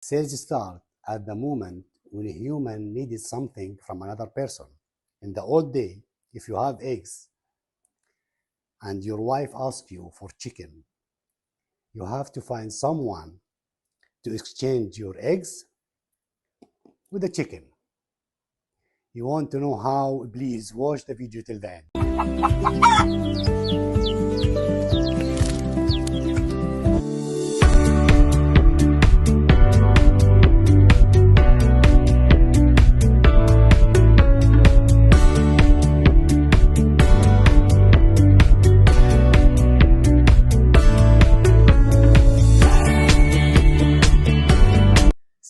Sales start at the moment when a human needed something from another person. In the old day, if you have eggs and your wife asks you for chicken, you have to find someone to exchange your eggs with the chicken. You want to know how? Please watch the video till the end.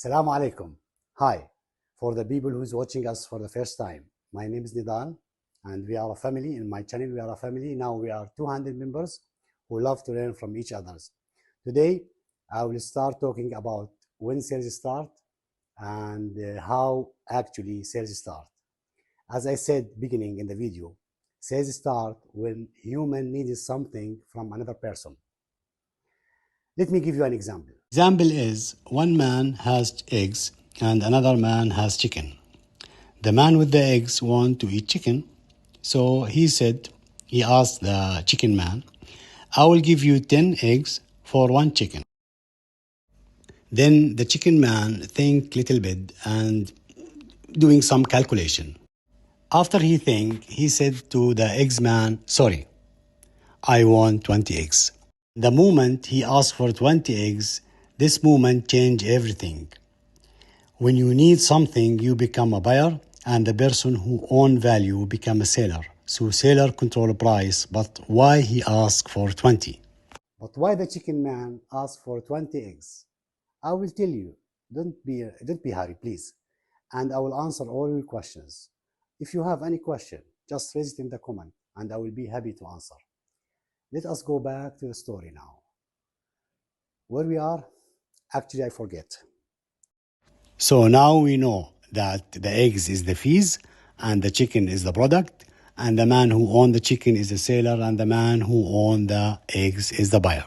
Assalamu alaikum. Hi. For the people who's watching us for the first time, my name is Nidan and we are a family. In my channel, we are a family. Now we are 200 members who love to learn from each other. Today, I will start talking about when sales start and how actually sales start. As I said beginning in the video, sales start when human needs something from another person. Let me give you an example. Example is one man has eggs and another man has chicken. The man with the eggs want to eat chicken. So he asked the chicken man, I will give you 10 eggs for one chicken. Then the chicken man think little bit and doing some calculation. After he think, he said to the eggs man, sorry, I want 20 eggs. The moment he asked for 20 eggs, this moment changed everything. When you need something, you become a buyer, and the person who own value become a seller. So seller control price, but why he asked for 20? But why the chicken man asked for 20 eggs? I will tell you. Don't be hurry, please. And I will answer all your questions. If you have any question, just raise it in the comment, and I will be happy to answer. Let us go back to the story now. Where we are? Actually, I forget. So now we know that the eggs is the fees and the chicken is the product, and the man who owned the chicken is the seller, and the man who owned the eggs is the buyer.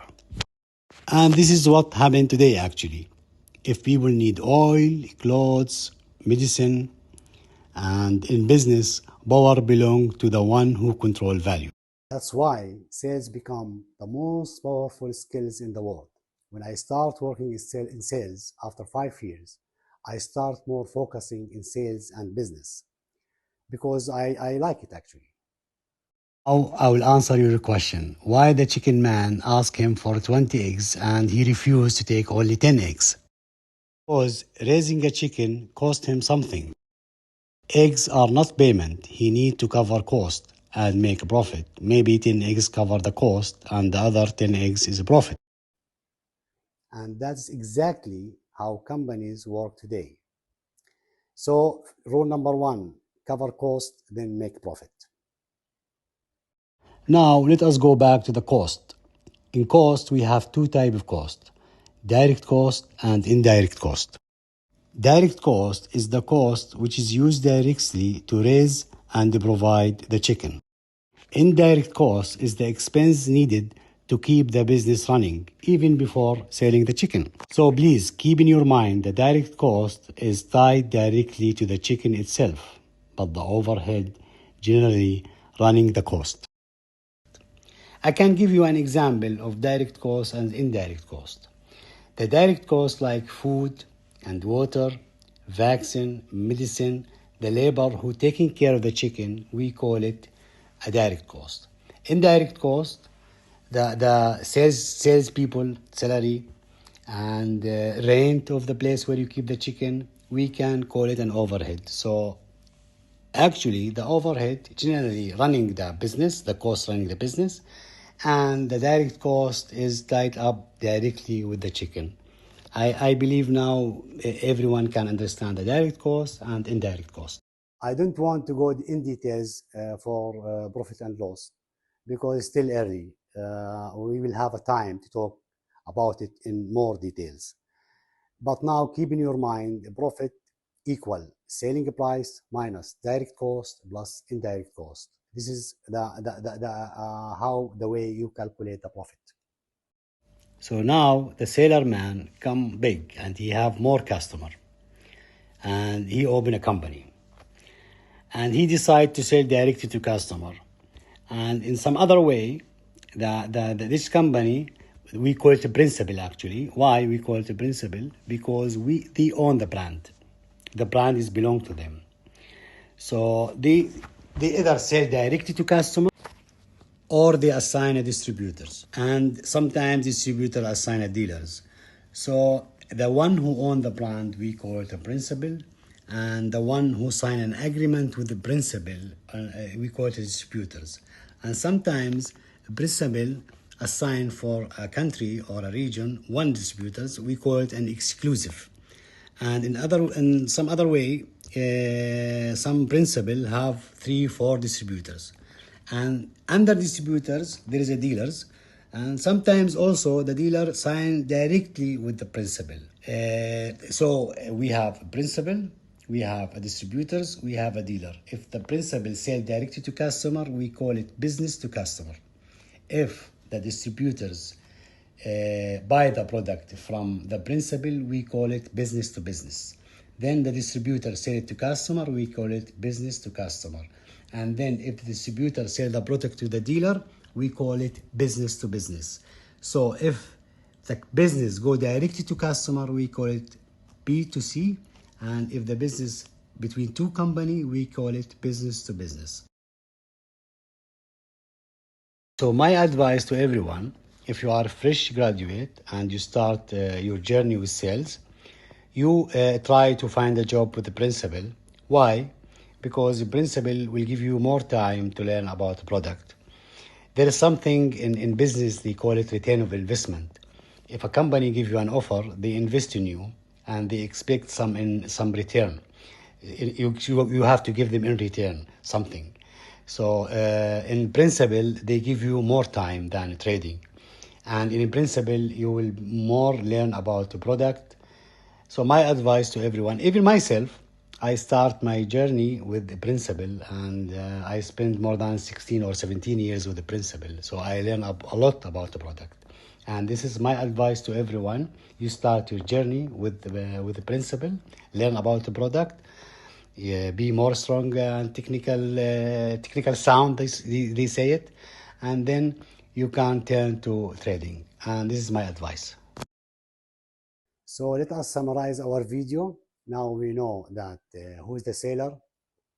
And this is what happened today actually. If people need oil, clothes, medicine, and in business, power belongs to the one who control value. That's why sales become the most powerful skills in the world. When I start working in sales after 5 years, I start more focusing in sales and business because I like it actually. Now I will answer your question. Why the chicken man asked him for 20 eggs and he refused to take only 10 eggs? Because raising a chicken cost him something. Eggs are not payment. He need to cover cost and make a profit. Maybe 10 eggs cover the cost and the other 10 eggs is a profit. And that's exactly how companies work today. So rule number 1, cover cost, then make profit. Now let us go back to the cost. In cost, we have two types of cost, direct cost and indirect cost. Direct cost is the cost which is used directly to raise and provide the chicken. Indirect cost is the expense needed to keep the business running even before selling the chicken. So please keep in your mind the direct cost is tied directly to the chicken itself, but the overhead generally running the cost. I can give you an example of direct cost and indirect cost. The direct cost like food and water, vaccine, medicine, the labor who taking care of the chicken, we call it a direct cost. Indirect cost, the sales people salary and rent of the place where you keep the chicken, we can call it an overhead. So actually the overhead generally running the business, the cost running the business, and the direct cost is tied up directly with the chicken. I believe now everyone can understand the direct cost and indirect cost. I don't want to go in details for profit and loss because it's still early. We will have a time to talk about it in more details. But now keep in your mind the profit equal selling price minus direct cost plus indirect cost. This is the way you calculate the profit. So now the sailor man come big and he have more customer and he open a company and he decide to sell directly to customer. And in some other way, this company, we call it a principal actually. Why we call it a principal? Because they own the brand. The brand is belong to them. So they either sell directly to customer or they assign a distributors. And sometimes distributor assign a dealers. So the one who own the brand, we call it a principal, and the one who sign an agreement with the principal, we call it distributors. And sometimes principal assign for a country or a region one distributors, we call it an exclusive. And in some other way, some principal have 3 4 distributors, and under distributors there is a dealers, and sometimes also the dealer sign directly with the principal. So we have a principal, we have a distributors, we have a dealer. If the principal sell directly to customer, we call it business to customer. If the distributors buy the product from the principal, we call it business to business. Then the distributor sell it to customer, we call it business to customer. And then if the distributor sell the product to the dealer, we call it business to business. So if the business go directly to customer, we call it B2C. And if the business between two company, we call it business to business. So my advice to everyone, if you are a fresh graduate and you start your journey with sales, you try to find a job with the principal. Why? Because the principal will give you more time to learn about the product. There is something in business, they call it return of investment. If a company give you an offer, they invest in you and they expect some return. You have to give them in return something. So in principle, they give you more time than trading. And in principle, you will more learn about the product. So my advice to everyone, even myself, I start my journey with the principal, and I spent more than 16 or 17 years with the principal. So I learn a lot about the product. And this is my advice to everyone. You start your journey with the principal, learn about the product, be more strong and technical sound, they say it, and then you can turn to trading. And this is my advice. So let us summarize our video. Now we know that who is the seller,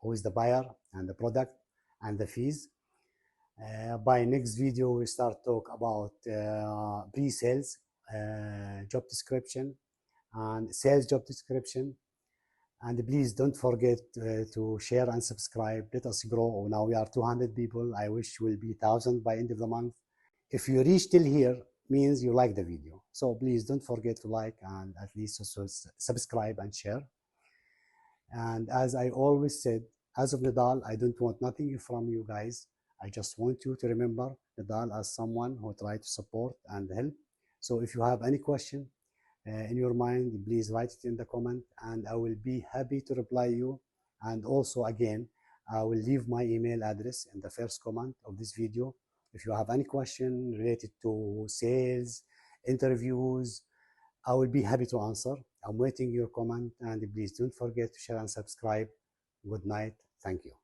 who is the buyer, and the product, and the fees. By next video, we start talk about pre-sales, job description, and sales job description. And please don't forget to share and subscribe. Let us grow. Now we are 200 people. I wish we'll be 1,000 by end of the month. If you reach till here, means you like the video. So please don't forget to like and at least also subscribe and share. And as I always said, as of Nadal, I don't want nothing from you guys. I just want you to remember Nadal as someone who tried to support and help. So if you have any question in your mind, please write it in the comment and I will be happy to reply you. And also again, I will leave my email address in the first comment of this video. If you have any question related to sales, interviews, I will be happy to answer. I'm waiting your comment and please don't forget to share and subscribe. Good night. Thank you.